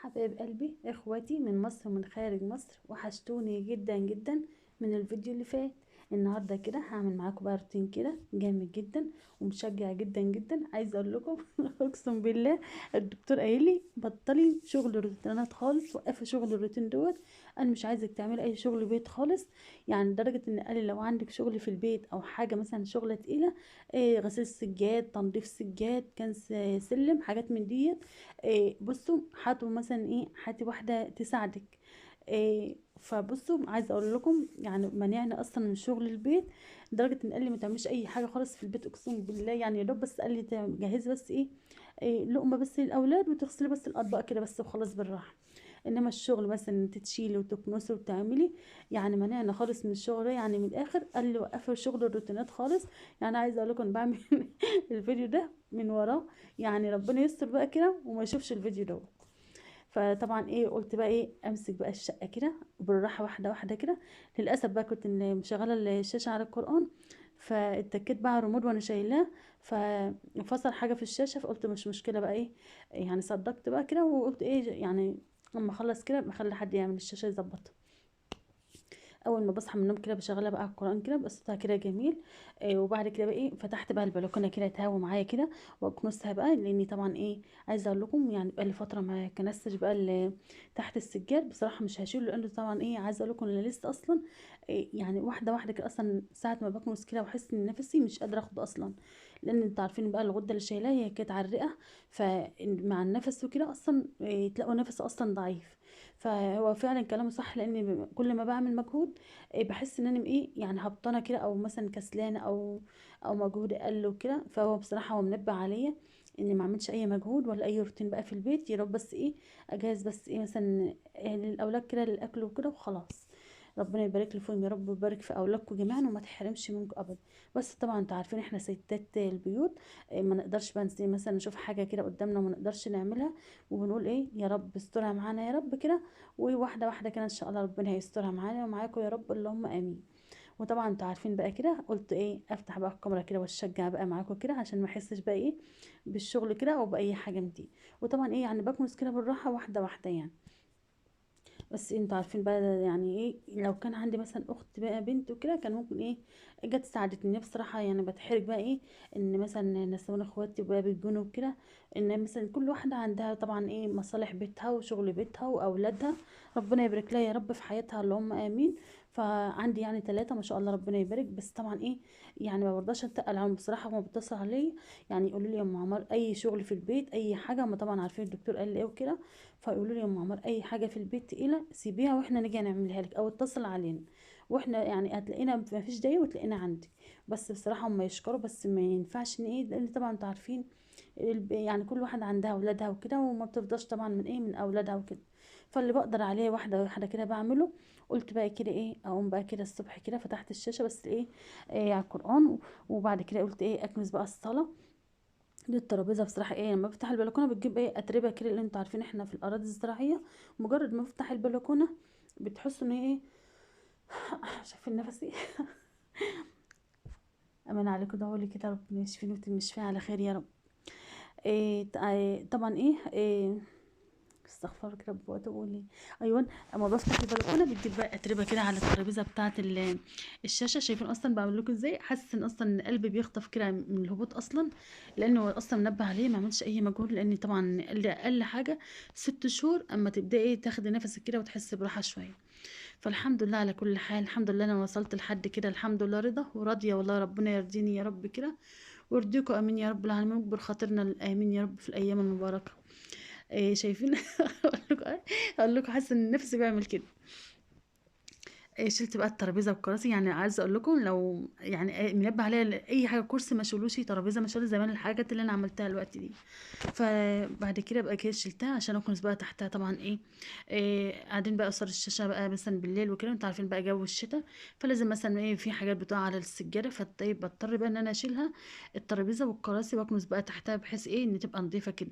حبايب قلبي اخواتي من مصر ومن خارج مصر، وحشتوني جدا جدا من الفيديو اللي فات. النهارده كده هعمل معاكم بقى روتين كده جامد جدا ومشجع جدا جدا. عايزه اقول لكم اقسم بالله الدكتور قايل لي بطلي شغل الروتينات خالص، وقفي شغل الروتين دوت. انا مش عايزك تعملي اي شغل بيت خالص. يعني لدرجه ان قال لي لو عندك شغل في البيت او حاجه مثلا شغله تقيله، غسيل سجاد، تنظيف سجاد، كنس سلم، حاجات من ديت. بصوا هاتوا مثلا هاتي واحده تساعدك. فبصوا عايزه اقول لكم يعني منعني اصلا من شغل البيت، لدرجه ان قال لي ما تعمليش اي حاجه خالص في البيت. اقسم بالله يعني يا دوب بس قال لي جهزي بس لقمه بس للاولاد، وتغسلي بس الاطباق كده بس وخلاص بالراحه. انما الشغل مثلا انت تشيلي وتكنسي وتعملي، يعني منعنا خالص من الشغل ده. يعني من الاخر قال لي وقفي شغل الروتينات خالص. يعني عايزه اقول لكم بعمل الفيديو ده من وراه، يعني ربنا يستر بقى كده وما يشوفش الفيديو ده. فطبعا قلت بقى امسك بقى الشقه كده بالراحه واحده واحده كده. للاسف بقى كنت مشغله الشاشه على القران، فاتكيت بقى على الريموت وانا شايلاه، ففصل حاجه في الشاشه، فقلت مش مشكله بقى يعني صدقت بقى كده وقلت يعني اما اخلص كده بخلي حد يعمل الشاشه يظبطها. اول ما بصحى من النوم كده بشغلها بقى القران كده بصوتها كده جميل. وبعد كده بقى فتحت بقى البلكونه كده تهوى معايا كده واكنسها بقى، لاني طبعا عايزه اقول لكم يعني بقى لي فتره ما كنستش بقى تحت السجاد بصراحه. مش هشيله لانه طبعا عايزه اقول لكم انا لسه اصلا يعني واحده واحده كده اصلا ساعه ما بكنس كده واحس ان نفسي مش قادره اخد اصلا، لان انتوا عارفين بقى الغده اللي شايلاها هي كانت على الرئه، فمع النفس وكده اصلا تلاقوا نفس اصلا ضعيف. فهو فعلا كلامه صح، لان كل ما بعمل مجهود بحس ان انا يعني هبطانه كده، او مثلا كسلانه، او مجهود اقل وكده. فهو بصراحه هو منبه عليا اني ما اعملش اي مجهود ولا اي روتين بقى في البيت، يا رب بس اجهز بس مثلا للاولاد كده للاكل وكده وخلاص. ربنا يبارك لي فيهم يا رب، ويبارك في اولادكم جميعا وما تحرمش منكم ابدا. بس طبعا انتوا عارفين احنا ستات البيوت ما نقدرش بقى مثلا نشوف حاجه كده قدامنا وما نقدرش نعملها، وبنقول يا رب استرها معانا يا رب كده. وواحده واحده كده ان شاء الله ربنا هيسترها معانا ومعاكم يا رب، اللهم امين. وطبعا انتوا عارفين بقى كده قلت افتح بقى الكاميرا كده واشجع بقى معاكم كده عشان ما احسش بقى بالشغل كده او باي حاجه من دي. وطبعا يعني بكنس كده بالراحه واحده واحده يعني. بس انتوا عارفين بقى يعني لو كان عندي مثلا اخت بقى بنت وكده كان ممكن جت ساعدتني بصراحه. يعني بتحرج بقى ان مثلا نسوان اخواتي بقى بيجونوا كده، ان مثلا كل واحده عندها طبعا مصالح بيتها وشغل بيتها واولادها. ربنا يبارك لها يا رب في حياتها، اللهم امين. فعندي يعني 3 ما شاء الله ربنا يبارك. بس طبعا يعني ما برضاش اتقل عليهم بصراحه. هما بيتصلوا عليا يعني يقولوا لي يا ام عمار اي شغل في البيت اي حاجه، هما طبعا عارفين الدكتور قال لي ايه وكده. فيقولوا لي يا ام عمر اي حاجه في البيت تقيله سيبيها واحنا نيجي نعملها لك، او اتصل علينا واحنا يعني هتلاقينا ما فيش داعي وتلاقينا عندك. بس بصراحه هم يشكروا، بس ما ينفعش ان لان طبعا انتوا عارفين يعني كل واحده عندها اولادها وكده، وما بتفضاش طبعا من من اولادها وكده. فاللي بقدر عليه واحده واحده كده بعمله. قلت بقى كده اقوم بقى كده الصبح كده فتحت الشاشه بس على القران. وبعد كده قلت اكنس بقى الصلاه. دي الترابيزه بصراحه لما بفتح البلكونه بتجيب اتربه كده، اللي انتوا عارفين احنا في الاراضي الزراعيه مجرد ما بفتح البلكونه بتحسوا ان شايفين نفسي امان عليكم، دعوا لي كده ربنا يشفيني وتشفيني على خير يا رب. طبعا استغفر رب واتوب اليه. ايوه، اما بفتح البلكونه بتجيب بقى اتربه كده على الترابيزه بتاعه الشاشه. شايفين اصلا بعمل لكم ازاي؟ حاسس ان اصلا قلبي بيخطف كده من الهبوط اصلا، لانه اصلا منبه عليه ما عملتش اي مجهود. لان طبعا اقل حاجه 6 شهور اما تبداي تاخدي نفسك كده وتحسي براحه شويه. فالحمد لله على كل حال، الحمد لله انا وصلت لحد كده الحمد لله رضا وراضيه. والله ربنا يرضيني يا رب كده ويرضيكم امين يا رب العالمين، ويكبر خاطرنا امين يا رب في الايام المباركه. شايفين اقول لكم حاسه ان نفسي بعمل كده. شلت بقى الترابيزه والكراسي. يعني عايزه اقول لكم لو يعني منبه عليا اي حاجه كرسي ما شالوش، ترابيزه ما شالوش، زمان الحاجات اللي انا عملتها الوقت دي. فبعد كده بقى كده شلتها عشان اكنس بقى تحتها طبعا قاعدين بقى قصاد الشاشه بقى مثلا بالليل وكده. انتوا عارفين بقى جو الشتاء، فلازم مثلا في حاجات بتقع على السجاده، فطيب بضطر بقى ان انا اشيلها الترابيزه والكراسي واكنس بقى تحتها بحيث ان تبقى نظيفه كده.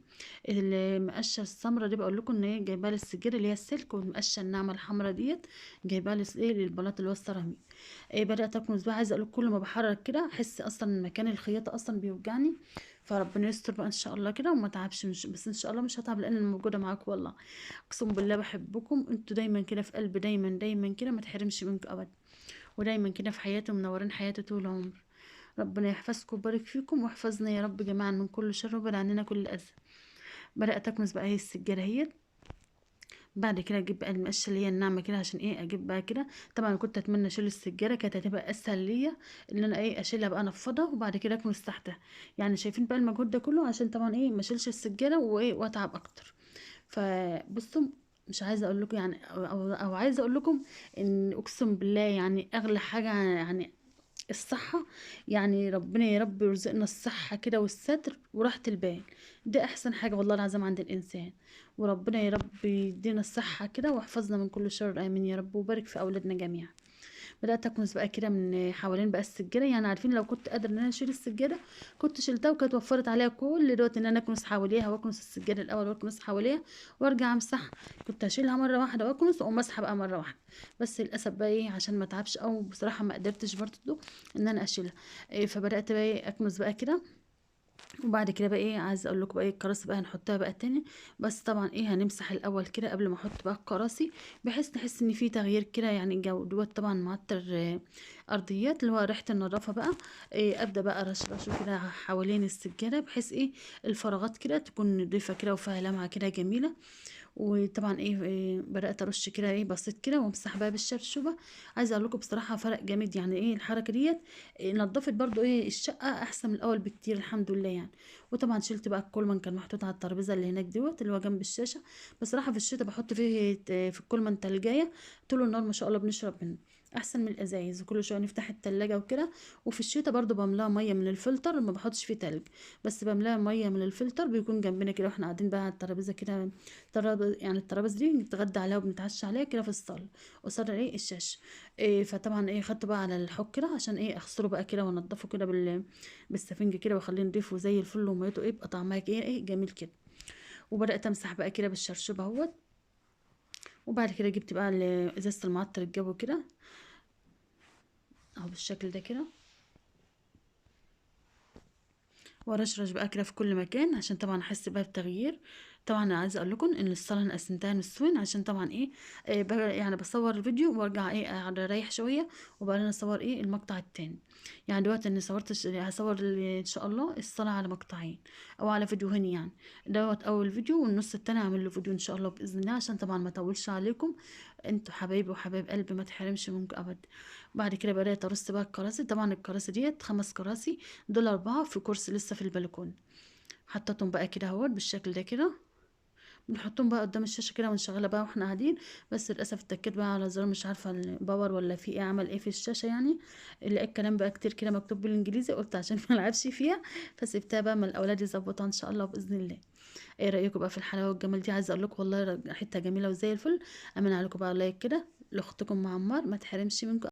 المقشه السمراء دي بقول لكم ان هي جايباها للسجاده اللي هي السلك، والمقشه الناعمه الحمراء ديت جايباها للبلاط اللي هو السيراميك. بدات اكنس بقى. عايزه اقول كل ما بحرك كده احس اصلا مكان الخياطه اصلا بيوجعني. فربنا يستر بقى ان شاء الله كده وما تعبش، مش بس ان شاء الله مش هتعب لان انا موجوده معاكم والله. اقسم بالله بحبكم انتوا دايما كده في قلبي، دايما دايما كده ما تحرمش منكم ابدا، ودايما كده في حياتي منورين حياتي طول العمر. ربنا يحفظكم ويبارك فيكم ويحفظنا يا رب جميعا من كل شر ويبعد عننا كل اذى. بدات اكنس بقى هي السجاده اهيت. بعد كده اجيب بقى المقشه اللي هي الناعمه كده عشان ايه اجيب بقى كده. طبعا كنت اتمنى اشيل السجاده، كانت هتبقى اسهل ليا ان انا ايه اشيلها بقى انفضها وبعد كده اكنس تحتها. يعني شايفين بقى المجهود ده كله عشان طبعا ايه ما اشيلش السجاده وايه واتعب اكتر. فبصوا، مش عايزه اقول لكم يعني أو عايزه اقول لكم ان اقسم بالله يعني اغلى حاجه يعني الصحة. يعني ربنا يا رب يرزقنا الصحة كده والستر وراحة البال. ده أحسن حاجة والله العظيم عند الإنسان. وربنا يا رب يدينا الصحة كده ويحفظنا من كل شر، آمين يا رب، وبارك في أولادنا جميعا. بدأت أكنس بقى كده من حوالين بقى السجادة. يعني عارفين لو كنت قادرة إن أنا أشيل السجادة كنت شلتها وكانت وفرت عليها كل دوت إن أنا أكنس حواليها وأكنس السجادة الأول وأكنس حواليها وأرجع أمسحها. كنت هشيلها مرة واحدة وأكنس وأقوم أسحب بقى مرة واحدة. بس للأسف بقى إيه عشان ما أتعبش أو بصراحة ما قدرتش برضه إن أنا أشيلها. إيه فبدأت بقى إيه أكنس بقى كده. وبعد كده بقى ايه عايزه اقول لكم بقى ايه الكراسي بقى هنحطها بقى تاني. بس طبعا ايه هنمسح الاول كده قبل ما احط بقى الكراسي بحيث نحس ان في تغيير كده. يعني الجو دوت طبعا معطر ارضيات اللي هو ريحه النظافه بقى. إيه ابدا بقى ارشرشه كده حوالين السجاده بحيث ايه الفراغات كده تكون نضيفه كده وفيها لمعه كده جميله. وطبعا إيه بدأت ارش كده ايه بسيط كده وامسح بقى بالشرشوبة. عايزه اقول لكم بصراحة فرق جامد. يعني ايه الحركة ديت إيه نضفت برضو ايه الشقة احسن من الاول بكتير الحمد لله يعني. وطبعا شلت بقى الكولمن كان محطوط على الترابيزة اللي هناك دوت اللي هو جنب الشاشة. بصراحة في الشتاء بحط فيه في الكولمن تلجاية طول النهار ما شاء الله بنشرب منه احسن من الازايز. وكل شويه نفتح التلاجة وكده. وفي الشتاء برضو بملاها ميه من الفلتر ما بحطش فيه تلج. بس بملاها ميه من الفلتر بيكون جنبنا كده واحنا قاعدين بقى على الترابيزه كده. يعني الترابيزه دي بنتغدى عليها وبنتعشى عليها كده في الصاله قصاد ايه الشاشه. إيه فطبعا ايه خدته بقى على الحوض كده عشان ايه اغسله بقى كده وانضفه كده بالسفنج كده واخليه نضيفه زي الفل وميته ايه يبقى طعمها ايه جميل كده. وبدات امسح بقى كده بالشرشوبه اهوت. وبعد كده جبت بقى ازازه المعطر الجو كده اهو بالشكل ده كده. وارشرش بقى كده في كل مكان عشان طبعا احس بقى بتغيير. طبعا انا عايزه اقول لكم ان الصلاه انا قسمتها نصين عشان طبعا ايه يعني بصور الفيديو وارجع ايه اقعد اريح شويه وبعدين اصور ايه المقطع التاني. يعني دلوقتي اني صورت هصور ان شاء الله الصلاه على مقطعين او على فيديوهين يعني. دوت اول فيديو والنص التاني هعمل له فيديو ان شاء الله باذن الله عشان طبعا ما اطولش عليكم. انتوا حبايبي وحبايب قلبي ما تحرمش منكم ابدا. بعد كده بدات ارص بقى الكراسي. طبعا الكراسي ديت 5 كراسي دول 4 في كرسي لسه في البلكونة. حطيتهم بقى كده اهوت بالشكل ده كده. بنحطهم بقى قدام الشاشة كده ونشغلها بقى واحنا قاعدين. بس للأسف اتكيت بقى على زرار مش عارفة الباور ولا في ايه عمل ايه في الشاشة يعني. اللي الكلام بقى كتير كده مكتوب بالانجليزي قلت عشان ما العبش فيها. فسيبتها بقى ما الاولاد يظبطوها ان شاء الله باذن الله. ايه رايكم بقى في الحلاوه والجمال دي؟ عايزه اقول لكم والله حته جميله وزي الفل. امين عليكم بقى لايك كده لاختكم معمر ما تحرمش منكم.